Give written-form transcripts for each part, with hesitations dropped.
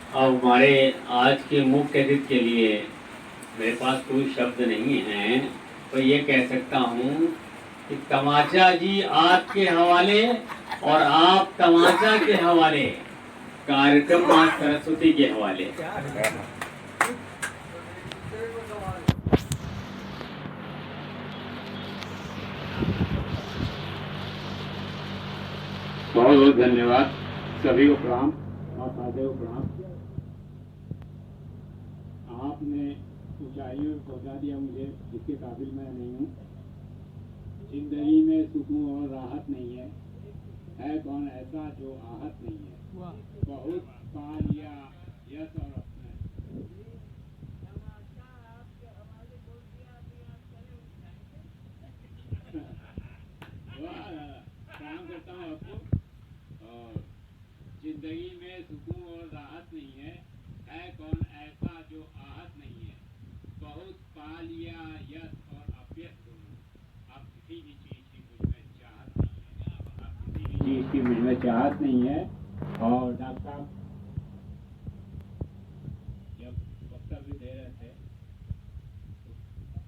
अब हमारे आज के मुख्य अतिथि के लिए मेरे पास कोई शब्द नहीं है, तो ये कह सकता हूँ कि तमाचा जी आपके हवाले और आप तमाचा के हवाले, कार्यक्रम मां सरस्वती के हवाले। बहुत बहुत धन्यवाद, सभी को प्रणाम और सादे को प्रणाम। आपने ऊंचाइयों में पहुंचा दिया मुझे, जिसके काबिल मैं नहीं हूँ। जिंदगी में सुकून और राहत नहीं है कौन ऐसा जो आहत नहीं है। बहुत पा लिया यश और अपने। प्रणाम करता हूँ आपको। और जिंदगी में सुकून और राहत नहीं है कौन ऐसा जो आहत नहीं है। बहुत पा लिया यश और अपयश दोनों। अब किसी भी चीज की मुझ में चाहत नहीं है। अब किसी भी चीज की मुझ में चाहत नहीं है। और डॉक्टर साहब जब वक्तव्य दे रहे थे तो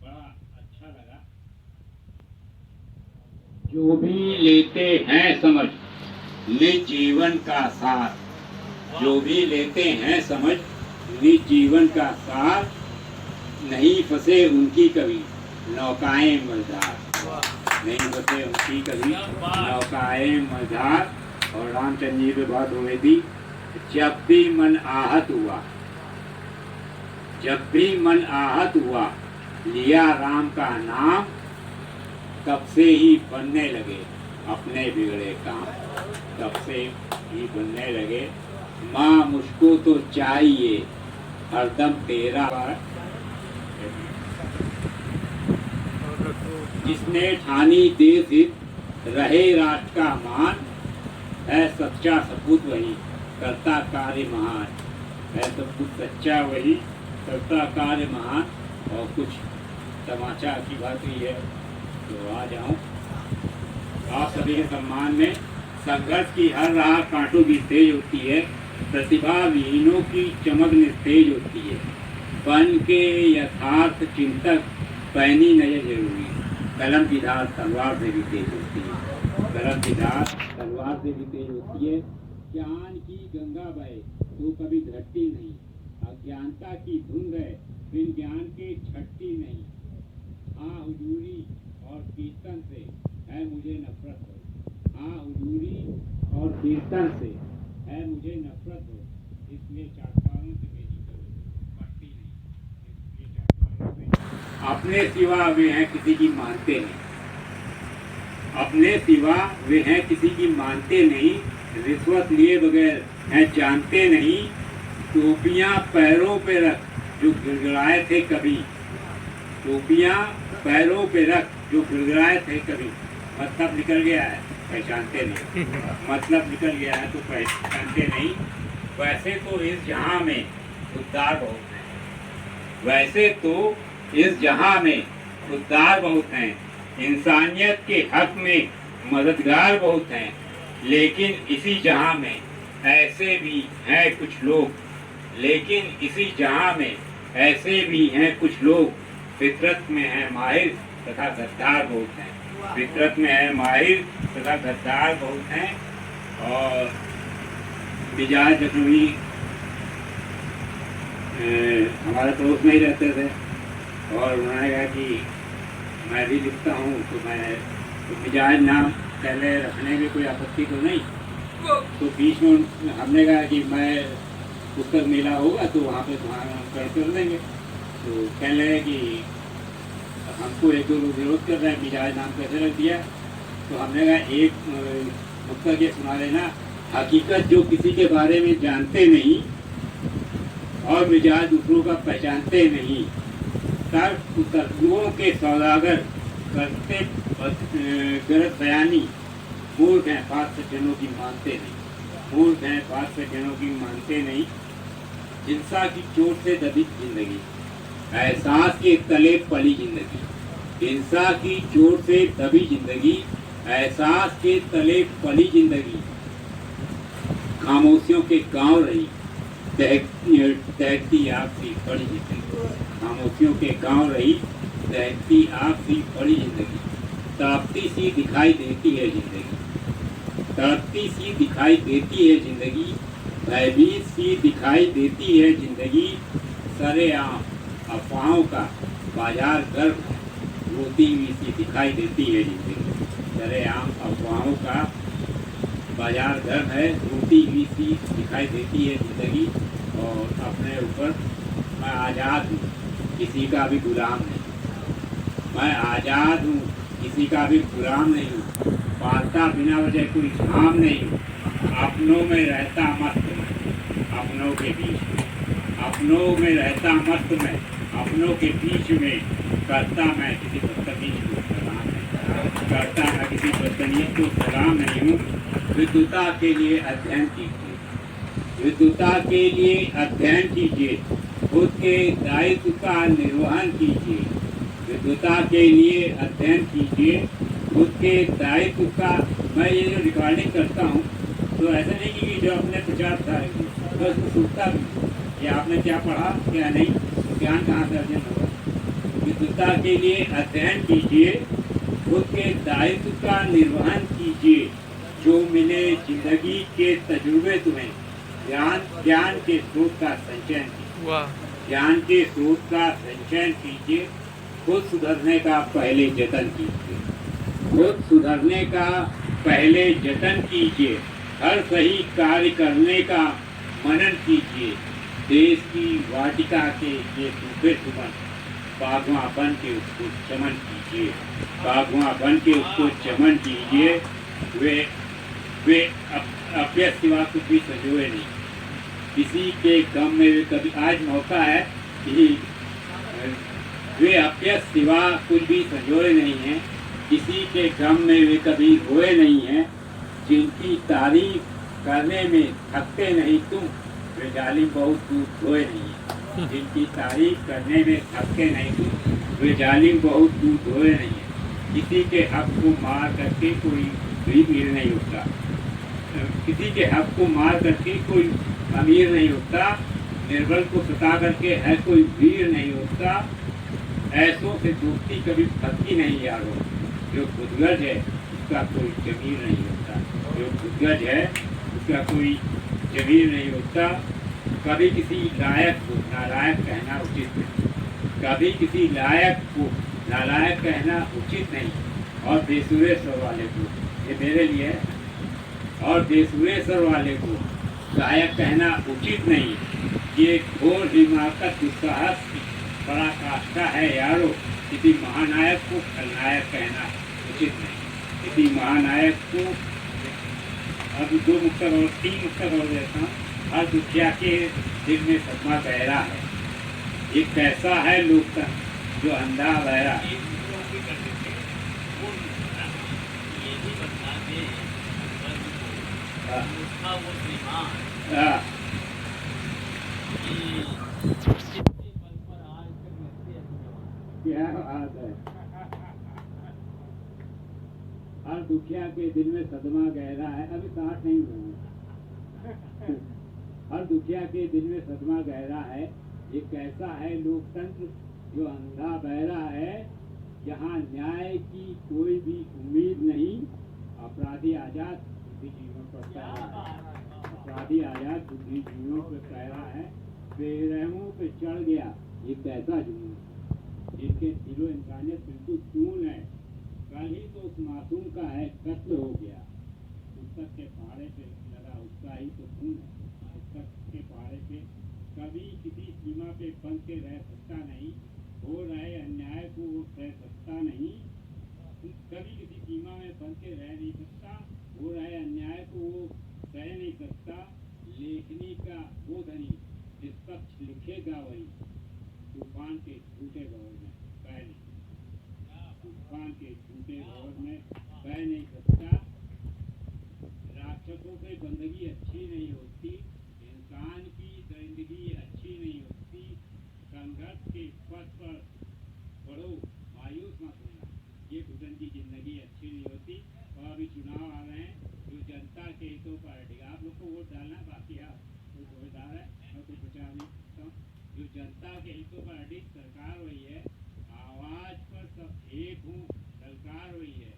बड़ा अच्छा लगा। जो भी लेते हैं समझ निज जीवन का सार, जो भी लेते हैं समझ निज जीवन का सार, नहीं फंसे उनकी कभी नौकाएं मझधार। नहीं फंसे उनकी कभी नौकाएं मझधार। और रामचंद्र जी पे बात हो गई थी, जब भी मन आहत हुआ, जब भी मन आहत हुआ, लिया राम का नाम, तब से ही बनने लगे अपने बिगड़े काम। तब से ही बनने लगे। माँ मुझको तो चाहिए हरदम तेरा। जिसने ठानी देश हित रहे राष्ट्र का मान, है सच्चा सपूत वही करता कार्य महान। है सब कुछ सच्चा वही करता कार्य महान। और कुछ तमाचा की बात हुई है तो आ जाऊं आप सभी के सम्मान में। संघर्ष की हर राह कांटों की तेज होती है, प्रतिभा विहीनों की चमक निस्तेज होती है। बन के यथार्थ चिंतक पैनी नजर जरूरी। कलम की धार तलवार से भी तेज होती है। कलम की धार तलवार से भी तेज होती है। ज्ञान की गंगा बहे तो कभी घटती नहीं। अज्ञानता की धुंध है बिन ज्ञान के छटती नहीं। हाँ हुजूरी और कीर्तन से है मुझे नफरत हो। हाँ हुजूरी और कीर्तन से है मुझे नफरत हो। इसलिए चाटकारों से मेरी कभी पटती नहीं। इसलिए चाटकारों से अपने सिवा वे हैं किसी की मानते नहीं। अपने सिवा वे हैं किसी की मानते नहीं। रिश्वत लिए बगैर हैं जानते नहीं। टोपियां पैरों पे रख जो गिड़गिड़ाए थे कभी। टोपियां पैरों पे रख जो गिड़गिड़ाए थे कभी। मतलब निकल गया है पहचानते नहीं। मतलब निकल गया है तो पहचानते नहीं। वैसे तो इस जहां में उद्धार बहुत है। वैसे तो इस जहां में उद्धार बहुत हैं। इंसानियत के हक में मददगार बहुत हैं। लेकिन इसी जहां में ऐसे भी हैं कुछ लोग। लेकिन इसी जहां में ऐसे भी हैं कुछ लोग। फितरत में है माहिर तथा गद्दार बहुत हैं। फितरत में है माहिर तथा गद्दार बहुत हैं। और मिजाज लखनवी हमारे पड़ोस में ही रहते थे और उन्होंने कहा कि मैं भी लिखता हूँ तो मैं तो मिजाज नाम पहले रखने में कोई आपत्ति तो नहीं। तो बीच में हमने कहा कि मैं पुस्तक मेला होगा तो वहाँ पे तुम्हारा कर देंगे। तो कहने लगे कि हमको एक दो लोग विरोध कर रहे हैं मिजाज नाम कैसे रख दिया। तो हमने कहा एक पुस्तक ये सुना देना, हकीकत जो किसी के बारे में जानते नहीं और मिजाज दूसरों का पहचानते नहीं। तर्कों के सौदागर करते गलत बयानी। मूर्ख हैं बात सज्जनों की मानते नहीं। मूर्ख हैं बात सज्जनों की मानते नहीं। हिंसा की चोट से दबी जिंदगी, एहसास के तले पली जिंदगी। हिंसा की चोट से दबी जिंदगी, एहसास के तले पली जिंदगी। खामोशियों के गांव रही दहकती आग सी बड़ी जिंदगी, खामोशियों के गांव रही दहकती आग सी बड़ी जिंदगी, तड़पती सी दिखाई देती है जिंदगी, तड़पती सी दिखाई देती है जिंदगी, भयभीत सी दिखाई देती है जिंदगी, सरेआम अफवाहों का बाजार गर्म है, रोती हुई सी दिखाई देती है जिंदगी, सरेआम अफवाहों का बाजार गर्म है, रोती हुई सी दिखाई देती है जिंदगी। और अपने ऊपर मैं आज़ाद हूँ, किसी का भी गुलाम नहीं, मैं आज़ाद हूँ, किसी का भी गुलाम नहीं हूँ, पालता बिना वजह कोई झाम नहीं हूँ, अपनों में रहता मस्त में, अपनों के बीच में, अपनों में रहता मस्त में, अपनों के बीच में, करता मैं किसी बदतमीज को सलाम नहीं, करता मैं किसी बदतमीज को सलाम नहीं हूँ। विद्युता के लिए अध्ययन कीजिए, विद्युता के लिए अध्ययन कीजिए, खुद के दायित्व का निर्वहन कीजिए, विद्युता के लिए अध्ययन कीजिए, खुद के दायित्व का। मैं ये जो रिकॉर्डिंग करता हूँ तो ऐसा नहीं कि जो अपने प्रचार प्रसार तो उसको सुनता भी कि आपने क्या पढ़ा क्या नहीं, तो ज्ञान कहाँ से अर्जन होगा। विद्युता के लिए अध्ययन कीजिए, खुद के दायित्व का निर्वहन कीजिए, जो मिले जिंदगी के तजुर्बे तुम्हें, ज्ञान के स्रोत का संचयन कीजिए, ज्ञान के स्रोत का संचयन कीजिए, खुद सुधरने का पहले जतन कीजिए, खुद सुधरने का पहले जतन कीजिए, हर सही कार्य करने का मनन कीजिए, देश की वाटिका के ये सूखे सुमन, बागवां बन के उसको चमन कीजिए, बागवां बन के उसको चमन कीजिए। वे अपने सिवा कुछ भी संजोए नहीं, किसी के गम में वे कभी, आज मौका है कि वे अपने सिवा कुछ भी संजोए नहीं हैं, किसी के गम में वे कभी रोए नहीं हैं, जिनकी तारीफ करने में थकते नहीं तुम, वे जालिम बहुत दूर धोए नहीं हैं, जिनकी तारीफ करने में थकते नहीं तुम, वे जालिम बहुत दूर धोए नहीं हैं। किसी के हक को मार करके कोई वीर नहीं उठता, किसी के हक को मार करके कोई अमीर नहीं होता, निर्बल को सता करके है कोई वीर नहीं होता, ऐसों से दोस्ती कभी फंसती नहीं यारो, जो खुदगर्ज है उसका कोई जमीर नहीं होता, जो खुदगर्ज है उसका कोई जमीर नहीं होता। कभी किसी लायक को नालायक कहना उचित नहीं, कभी किसी लायक को नालायक कहना उचित नहीं, और देशुरेश्वर वाले को, ये मेरे लिए है, और देशुरेश्वर वाले को लायक कहना उचित नहीं, ये घोर हिमाकत दुस्साहस की पराकाष्ठा है यारो, किसी महानायक को खलनायक कहना उचित नहीं, किसी महानायक को। अब 2 मुक्तक और 3 मुक्तक और देता हूँ। हर दुखिया के दिल में सदमा गहरा है, ये कैसा है लोकतंत्र जो अंधा बहरा है। क्या बात है। हर दुखिया के दिल में सदमा गहरा है, अभी 60 नहीं हुआ। हर दुखिया के दिल में सदमा गहरा है, ये कैसा है लोकतंत्र जो अंधा बहरा है, यहाँ न्याय की कोई भी उम्मीद नहीं, अपराधी आजाद बुद्धिजीवियों पर पैरा है, अपराधी आजाद बुद्धिजीवियों पर पैरा है, बेरहमों पे चढ़ गया ये कैसा जुनून, जिनके दिलो इंसानियत बिल्कुल खून है, कल ही तो उस मासूम का है कत्ल हो गया, पुस्तक के पहाड़े पे लगा उसका ही तो खून है, पुस्तक के पहाड़े पे कभी किसी सीमा पे बंध के रह सकता नहीं, हो रहे अन्याय को वो सह सकता नहीं, कभी किसी सीमा में बंध के रह नहीं सकता, हो रहे अन्याय को वो सह नहीं सकता, लेखनी का वो धनी निष्पक्ष लिखेगा वही, तूफान के झूठे दौर में बह नहीं, तूफान के झूठे दौर में बह नहीं सकता। राक्षसों से बंदगी अच्छी नहीं होती, इंसान की जिंदगी अच्छी नहीं होती, संघर्ष के पथ पर बढ़ो मायूस मत होना, ये घुटन की जिंदगी अच्छी नहीं होती। और अभी चुनाव आ रहे हैं जो जनता के हितों पर अड़ेगा, आप लोग को वोट डालना बाकी है, कोई समझदार है और कुछ जनता के हितों पर अडिग सरकार हुई है, आवाज पर सब एक हूँ ललकार हुई है,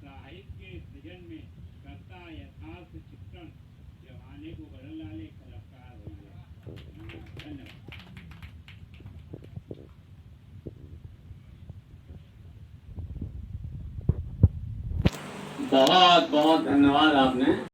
साहित्य के सृजन में करता यथार्थ चित्रण, जमाने को बदल डाले कलाकार हुई है। धन्यवाद। बहुत बहुत धन्यवाद आपने